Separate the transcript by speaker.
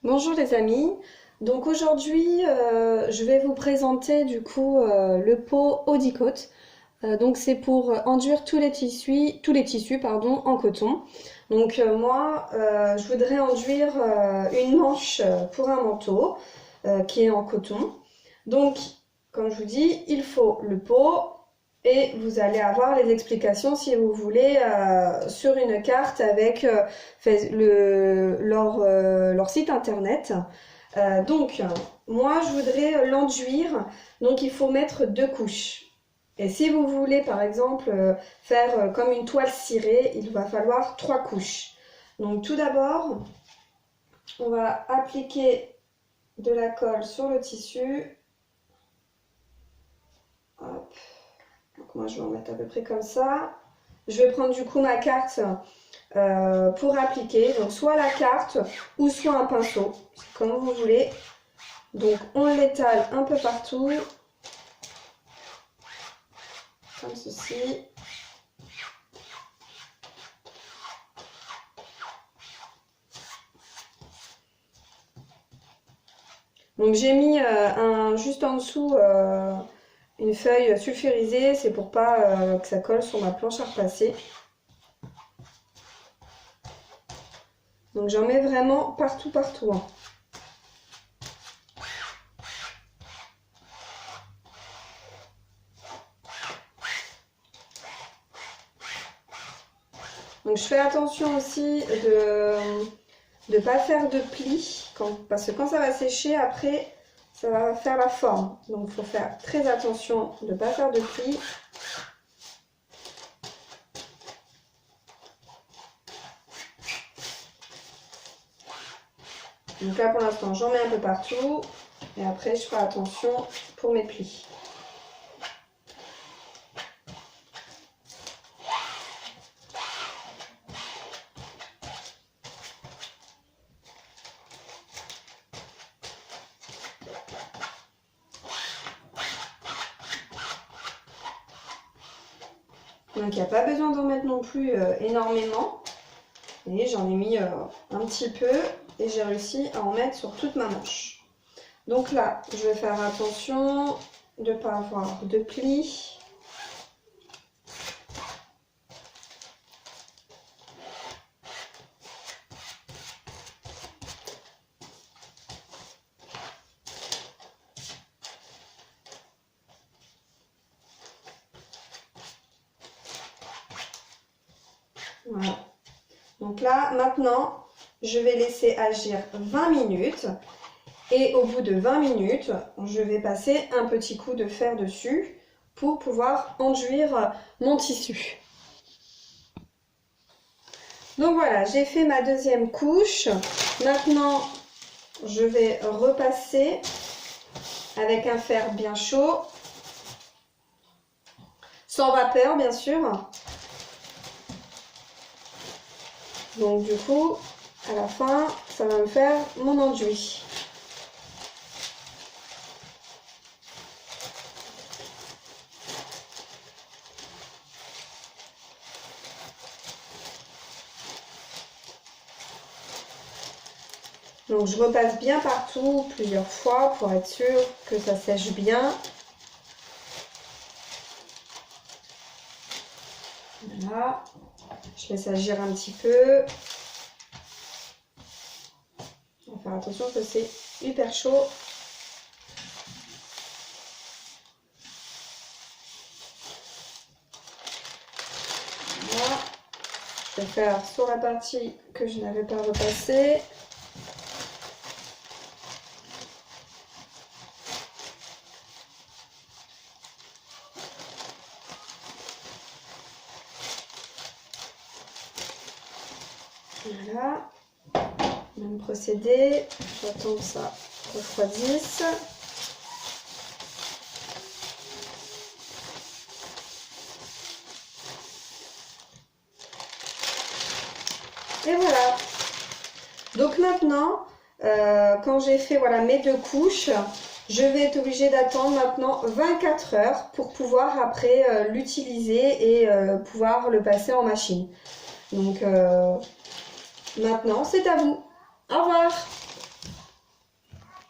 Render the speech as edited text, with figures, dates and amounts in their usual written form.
Speaker 1: Bonjour les amis, donc aujourd'hui je vais vous présenter du coup le pot Haut-Cote. Donc c'est pour enduire tous les tissus pardon, en coton. Donc moi je voudrais enduire une manche pour un manteau qui est en coton. Donc comme je vous dis, il faut le pot et vous allez avoir les explications si vous voulez sur une carte avec leur site internet. Donc moi je voudrais l'enduire, donc il faut mettre 2 couches. Et si vous voulez par exemple faire comme une toile cirée, il va falloir 3 couches. Donc tout d'abord, on va appliquer de la colle sur le tissu. Hop. Donc moi je vais en mettre à peu près comme ça. Je vais prendre du coup ma carte pour appliquer. Donc soit la carte ou soit un pinceau, comme vous voulez. Donc on l'étale un peu partout. Comme ceci. Donc j'ai mis juste en dessous une feuille sulfurisée, c'est pour pas que ça colle sur ma planche à repasser. Donc j'en mets vraiment partout. Hein. Donc je fais attention aussi de ne pas faire de plis, parce que quand ça va sécher, après, ça va faire la forme. Donc il faut faire très attention de ne pas faire de plis. Donc là, pour l'instant, j'en mets un peu partout. Et après, je ferai attention pour mes plis. Donc il n'y a pas besoin d'en mettre non plus énormément. Et j'en ai mis un petit peu et j'ai réussi à en mettre sur toute ma manche. Donc là, je vais faire attention de ne pas avoir de plis. Voilà. Donc là, maintenant, je vais laisser agir 20 minutes. Et au bout de 20 minutes, je vais passer un petit coup de fer dessus pour pouvoir enduire mon tissu. Donc voilà, j'ai fait ma deuxième couche. Maintenant, je vais repasser avec un fer bien chaud. Sans vapeur, bien sûr. Donc du coup, à la fin, ça va me faire mon enduit. Donc je repasse bien partout plusieurs fois pour être sûr que ça sèche bien. Voilà. Je laisse agir un petit peu. On va faire attention que c'est hyper chaud. Voilà. Je vais faire sur la partie que je n'avais pas repassée. Voilà, même procédé, j'attends que ça refroidisse. Et voilà. Donc maintenant, quand j'ai fait voilà, mes 2 couches, je vais être obligée d'attendre maintenant 24 heures pour pouvoir après l'utiliser et pouvoir le passer en machine. Donc maintenant, c'est à vous. Au revoir!